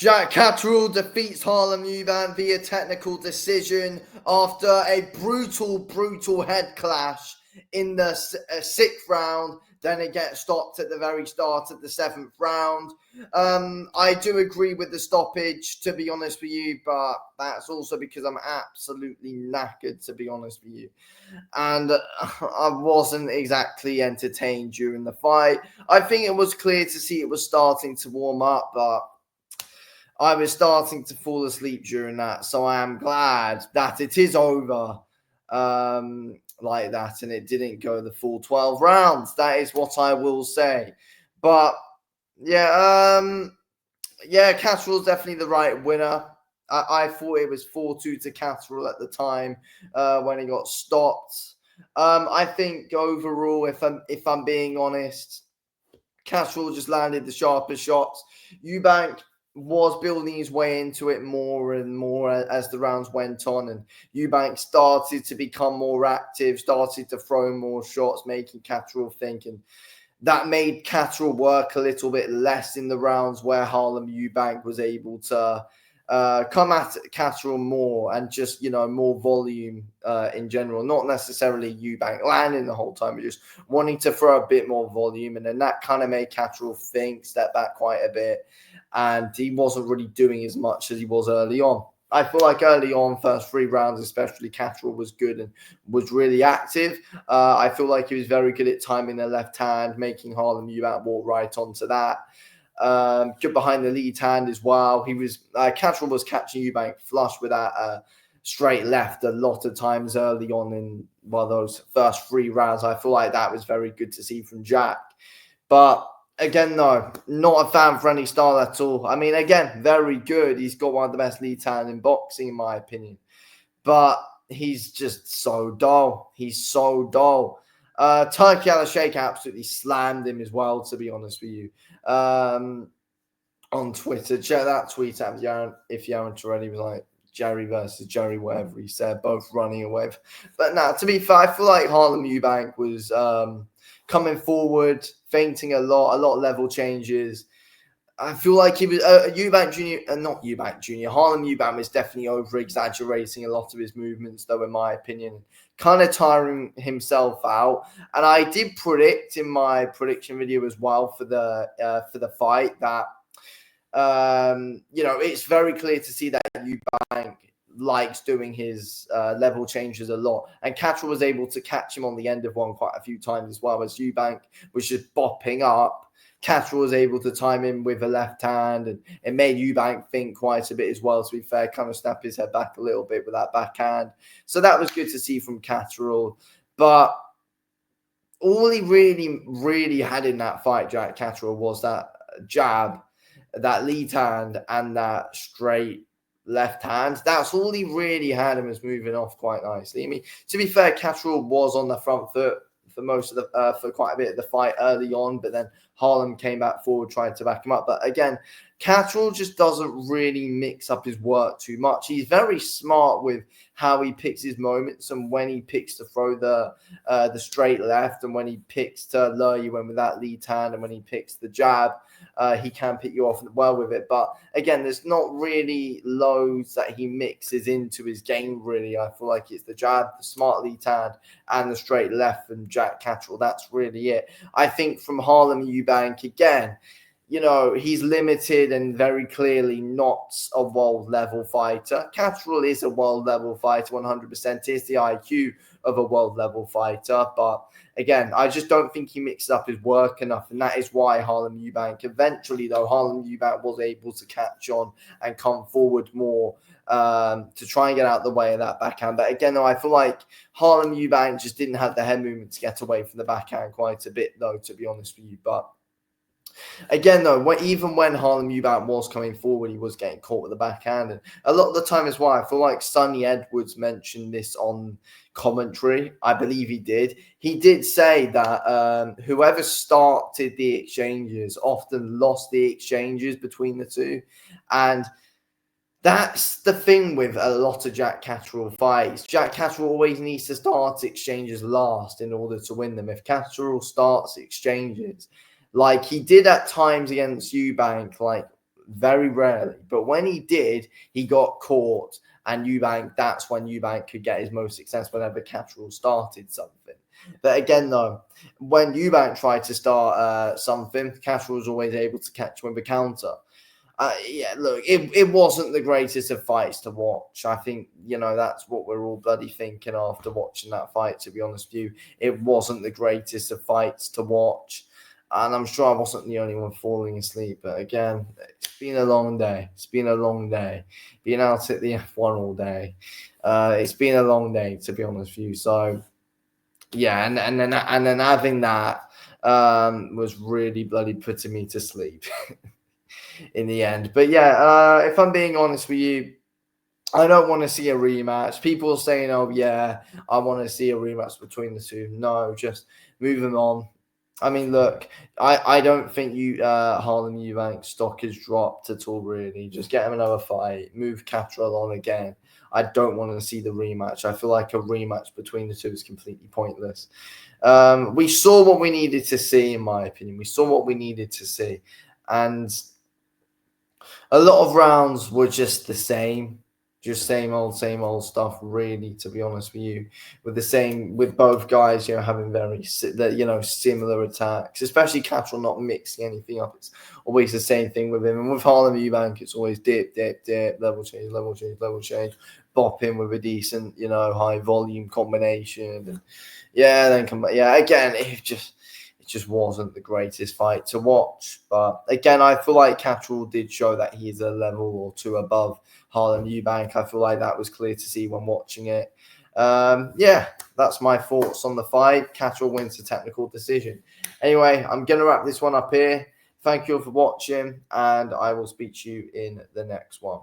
Jack Catterall defeats Harlem Eubank via technical decision after a brutal head clash in the sixth round. Then it gets stopped at the very start of the seventh round. I do agree with the stoppage, to be honest with you, but that's also because I'm absolutely knackered, to be honest with you. And I wasn't exactly entertained during the fight. I think it was clear to see it was starting to warm up, but I was starting to fall asleep during that, so I am glad that it is over like that, and it didn't go the full 12 rounds. That is what I will say. But yeah, Catterall's definitely the right winner. I thought it was 4-2 to Catterall at the time when he got stopped. I think overall, if I'm being honest, Catterall just landed the sharpest shots. Eubank was building his way into it more and more as the rounds went on, and Eubank started to become more active, started to throw more shots, making Catterall think, and that made Catterall work a little bit less in the rounds where Harlem Eubank was able to come at Catterall more and just, more volume in general, not necessarily Eubank landing the whole time, but just wanting to throw a bit more volume. And then that kind of made Catterall step back quite a bit. And he wasn't really doing as much as he was early on. I feel like early on, first 3 rounds, especially, Catterall was good and was really active. I feel like he was very good at timing the left hand, making Harlem Eubank walk right onto that. Good behind the lead hand as well. Catterall was catching Eubank flush with that straight left a lot of times early on in those first 3 rounds. I feel like that was very good to see from Jack. But again, no, not a fan for any style at all. I mean, again, very good. He's got one of the best lead hands in boxing, in my opinion. But he's just so dull. He's so dull. Turkey Al-Sheikh absolutely slammed him as well, to be honest with you. On Twitter, check that tweet out if you haven't already. Was like Jerry versus Jerry, whatever he said, both running away. But now, to be fair, I feel like Harlem Eubank was coming forward, feinting a lot of level changes. I feel like he was Eubank Jr. Not Eubank Jr. Harlem Eubank was definitely over-exaggerating a lot of his movements, though, in my opinion, kind of tiring himself out. And I did predict in my prediction video as well for the fight that it's very clear to see that Eubank likes doing his level changes a lot, and Catterall was able to catch him on the end of one quite a few times as well, as Eubank was just bopping up. Catterall was able to time him with a left hand, and it made Eubank think quite a bit as well, to be fair, kind of snap his head back a little bit with that backhand. So that was good to see from Catterall. But all he really had in that fight, Jack Catterall, was that jab, that lead hand, and that straight left hand. That's all he really had, and was moving off quite nicely. I mean, to be fair, Catterall was on the front foot for most of the for quite a bit of the fight early on, but then Harlem came back forward, trying to back him up. But again, Catterall just doesn't really mix up his work too much. He's very smart with how he picks his moments, and when he picks to throw the straight left, and when he picks to lure you in with that lead hand, and when he picks the jab, he can pick you off well with it. But again, there's not really loads that he mixes into his game, really. I feel like it's the jab, the smart lead hand, and the straight left from Jack Catterall. That's really it. I think from Harlem Eubank, again, he's limited and very clearly not a world-level fighter. Catterall is a world-level fighter, 100%. Is the IQ of a world-level fighter. But again, I just don't think he mixes up his work enough. And that is why Harlem Eubank, eventually, though, Harlem Eubank was able to catch on and come forward more to try and get out of the way of that backhand. But again, though, I feel like Harlem Eubank just didn't have the head movement to get away from the backhand quite a bit, though, to be honest with you. But again, though, even when Harlem Eubank was coming forward, he was getting caught with the backhand. And a lot of the time as well, I feel like Sonny Edwards mentioned this on commentary. I believe he did. He did say that whoever started the exchanges often lost the exchanges between the two. And that's the thing with a lot of Jack Catterall fights. Jack Catterall always needs to start exchanges last in order to win them. If Catterall starts exchanges, like he did at times against Eubank, like very rarely. But when he did, he got caught. And Eubank, that's when Eubank could get his most success, whenever Catterall started something. But again, though, when Eubank tried to start something, Catterall was always able to catch him with a counter. Yeah, look, it wasn't the greatest of fights to watch. I think, that's what we're all bloody thinking after watching that fight, to be honest with you. It wasn't the greatest of fights to watch. And I'm sure I wasn't the only one falling asleep. But again, it's been a long day. It's been a long day. Being out at the F1 all day. It's been a long day, to be honest with you. So, yeah, and then having that was really bloody putting me to sleep in the end. But yeah, if I'm being honest with you, I don't want to see a rematch. People saying, oh yeah, I want to see a rematch between the two. No, just move them on. I mean, look, I don't think Harlem Eubank stock has dropped at all, really. Just get him another fight, move Catterall on again. I don't want to see the rematch. I feel like a rematch between the two is completely pointless. We saw what we needed to see, in my opinion. We saw what we needed to see. And a lot of rounds were just the same. Just same old stuff, really, to be honest with you. With both guys, having very, similar attacks, especially Catterall not mixing anything up. It's always the same thing with him. And with Harlem Eubank, it's always dip, level change, bop in with a decent, high volume combination. And yeah, then come back. Yeah, again, it just wasn't the greatest fight to watch. But again, I feel like Catterall did show that he's a level or two above Harlem Eubank. I feel like that was clear to see when watching it. Yeah, that's my thoughts on the fight. Catterall wins the technical decision. Anyway, I'm going to wrap this one up here. Thank you all for watching, and I will speak to you in the next one.